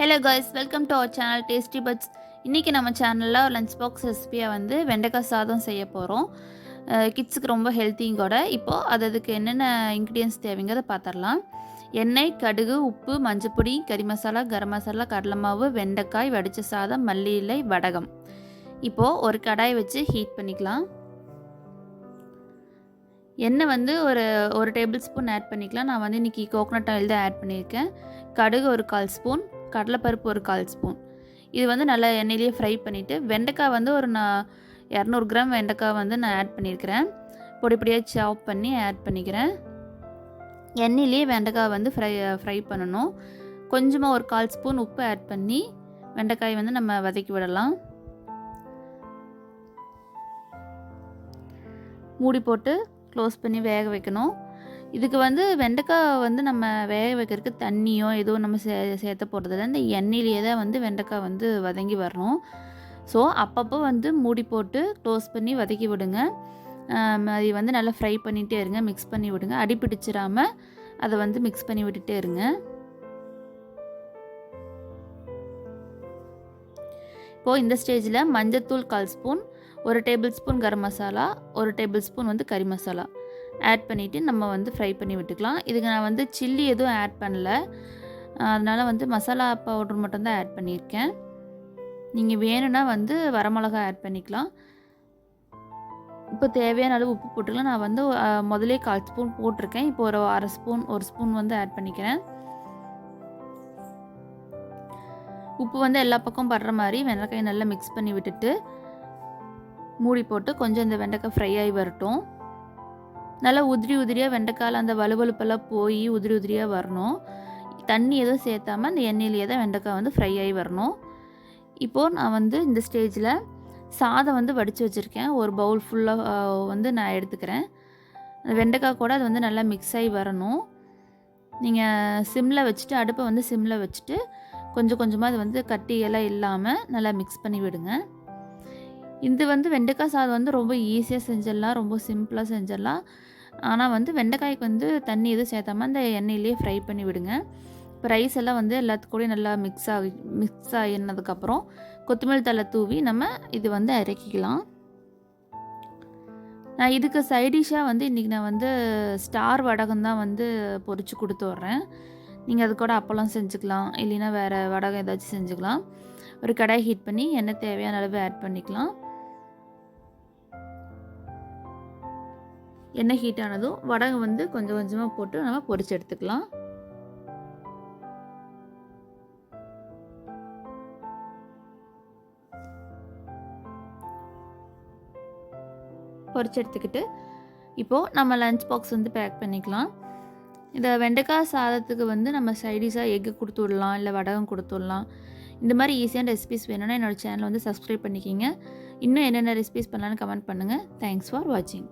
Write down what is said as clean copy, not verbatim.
Hello guys, welcome to our channel tasty buds. இன்றைக்கி நம்ம சேனலில் ஒரு லஞ்ச் பாக்ஸ் ரெசிபியாக வந்து வெண்டைக்காய் சாதம் செய்ய போகிறோம். கிட்ஸுக்கு ரொம்ப ஹெல்த்தியும் கூட. இப்போது அதுக்கு என்னென்ன இன்க்ரீடியன்ஸ் தேவைங்கிறத பார்த்துடலாம். எண்ணெய், கடுகு, உப்பு, மஞ்சப்பொடி, கறி மசாலா, கரம் மசாலா, கடலை மாவு, வெண்டைக்காய், வடித்த சாதம், மல்லி இலை, வடகம். இப்போது ஒரு கடாய் வச்சு ஹீட் பண்ணிக்கலாம். எண்ணெய் வந்து ஒரு டேபிள் ஸ்பூன் ஆட் பண்ணிக்கலாம். நான் வந்து இன்றைக்கி கோகோனட் ஆயில் தான் ஆட் பண்ணியிருக்கேன். கடுகு ஒரு 1/4 ஸ்பூன், கடலைப்பருப்பு ஒரு 1/4 ஸ்பூன். இது வந்து நல்லா எண்ணெயிலேயே ஃப்ரை பண்ணிவிட்டு, வெண்டைக்காய் வந்து நான் 200 கிராம் வெண்டைக்காய் வந்து நான் ஆட் பண்ணியிருக்கிறேன். பொடி பொடியாக சாப் பண்ணி ஆட் பண்ணிக்கிறேன். எண்ணெயிலேயே வெண்டைக்காய் வந்து ஃப்ரை பண்ணணும். கொஞ்சமாக ஒரு 1/4 ஸ்பூன் உப்பு ஆட் பண்ணி வெண்டைக்காய் வந்து நம்ம வதக்கி விடலாம். மூடி போட்டு க்ளோஸ் பண்ணி வேக வைக்கணும். இதுக்கு வந்து வெண்டைக்காய் வந்து நம்ம வேக வைக்கிறதுக்கு தண்ணியோ எதுவும் நம்ம சேர்த்த போகிறதில்ல. இந்த எண்ணெயிலேயே தான் வந்து வெண்டைக்காய் வந்து வதங்கி வரணும். ஸோ அப்பப்போ வந்து மூடி போட்டு க்ளோஸ் பண்ணி வதக்கி விடுங்க. அது வந்து நல்லா ஃப்ரை பண்ணிகிட்டே இருங்க, மிக்ஸ் பண்ணி விடுங்க. அடி பிடிச்சிடாமல் அதை வந்து மிக்ஸ் பண்ணி விட்டுட்டே இருங்க. இப்போது இந்த ஸ்டேஜில் மஞ்சத்தூள் 1/4 spoon, 1 table spoon garam masala, 1 table spoon வந்து கறி மசாலா ஆட் பண்ணிவிட்டு நம்ம வந்து ஃப்ரை பண்ணி விட்டுக்கலாம். இதுக்கு நான் வந்து சில்லி எதுவும் ஆட் பண்ணல, அதனால் வந்து மசாலா பவுடர் மட்டும்தான் ஆட் பண்ணியிருக்கேன். நீங்கள் வேணும்னா வந்து வரமிளகா ஆட் பண்ணிக்கலாம். இப்போ தேவையான அளவு உப்பு போட்டுக்கலாம். நான் வந்து முதலே 1/4 ஸ்பூன் போட்டிருக்கேன். இப்போ ஒரு 1/2 ஸ்பூன், 1 ஸ்பூன் வந்து ஆட் பண்ணிக்கிறேன். உப்பு வந்து எல்லா பக்கம் படுற மாதிரி வெண்டைக்காய் நல்லா மிக்ஸ் பண்ணி விட்டுட்டு மூடி போட்டு கொஞ்சம் இந்த வெண்டைக்காய் ஃப்ரை ஆகி வரட்டும். நல்லா உதிரியாக வெண்டைக்காயில் அந்த வலுவலுப்பெல்லாம் போய் உதிரியாக வரணும். தண்ணி எதுவும் சேர்த்தாமல் அந்த எண்ணெயிலேயே தான் வெண்டைக்காய் வந்து ஃப்ரை ஆகி வரணும். இப்போது நான் வந்து இந்த ஸ்டேஜில் சாதம் வந்து வடித்து வச்சுருக்கேன். ஒரு பவுல் ஃபுல்லாக வந்து நான் எடுத்துக்கிறேன். அந்த வெண்டைக்காய் கூட அது வந்து நல்லா மிக்ஸ் ஆகி வரணும். நீங்கள் சிம்மில் வச்சுட்டு, அடுப்பை வந்து சிம்மில் வச்சுட்டு கொஞ்சம் கொஞ்சமாக அது வந்து கட்டியெல்லாம் இல்லாமல் நல்லா மிக்ஸ் பண்ணி விடுங்க. இது வந்து வெண்டைக்காய் சாதம் வந்து ரொம்ப ஈஸியாக செஞ்சிடலாம், ரொம்ப சிம்பிளாக செஞ்சிடலாம். ஆனால் வந்து வெண்டைக்காய்க்கு வந்து தண்ணி எதுவும் சேர்த்தாமல் அந்த எண்ணெயிலே ஃப்ரை பண்ணி விடுங்க. இப்போ ரைஸ் எல்லாம் வந்து எல்லாத்துக்கூடயும் நல்லா மிக்ஸ் ஆகினதுக்கப்புறம் கொத்தமல்லி தழை தூவி நம்ம இது வந்து இறக்கிக்கலாம். நான் இதுக்கு சைடிஷாக வந்து இன்றைக்கி நான் வந்து ஸ்டார் வடகம் தான் வந்து பொரித்து கொடுத்து விட்றேன். நீங்கள் அது கூட அப்பளம் செஞ்சுக்கலாம், இல்லைன்னா வேறு வடகம் ஏதாச்சும் செஞ்சுக்கலாம். ஒரு கடாய் ஹீட் பண்ணி எண்ணெய் தேவையான அளவு ஆட் பண்ணிக்கலாம். எண்ணெய் ஹீட் ஆனதும் வடகம் வந்து கொஞ்சம் கொஞ்சமாக போட்டு நம்ம பொரிச்சு எடுத்துக்கலாம். பொரிச்சு எடுத்துக்கிட்டு இப்போது நம்ம லஞ்ச் பாக்ஸ் வந்து பேக் பண்ணிக்கலாம். இந்த வெண்டைக்காய் சாதத்துக்கு வந்து நம்ம சைடிஷாக எக்கு கொடுத்து விடலாம், இல்லை வடகம் கொடுத்து விடலாம். இந்த மாதிரி ஈஸியான ரெசிபிஸ் வேணும்னா என்னோடய சேனலை வந்து சப்ஸ்கிரைப் பண்ணிக்கிங்க. இன்னும் என்னென்ன ரெசிபிஸ் பண்ணலான்னு கமெண்ட் பண்ணுங்கள். தேங்க்ஸ் ஃபார் வாட்சிங்.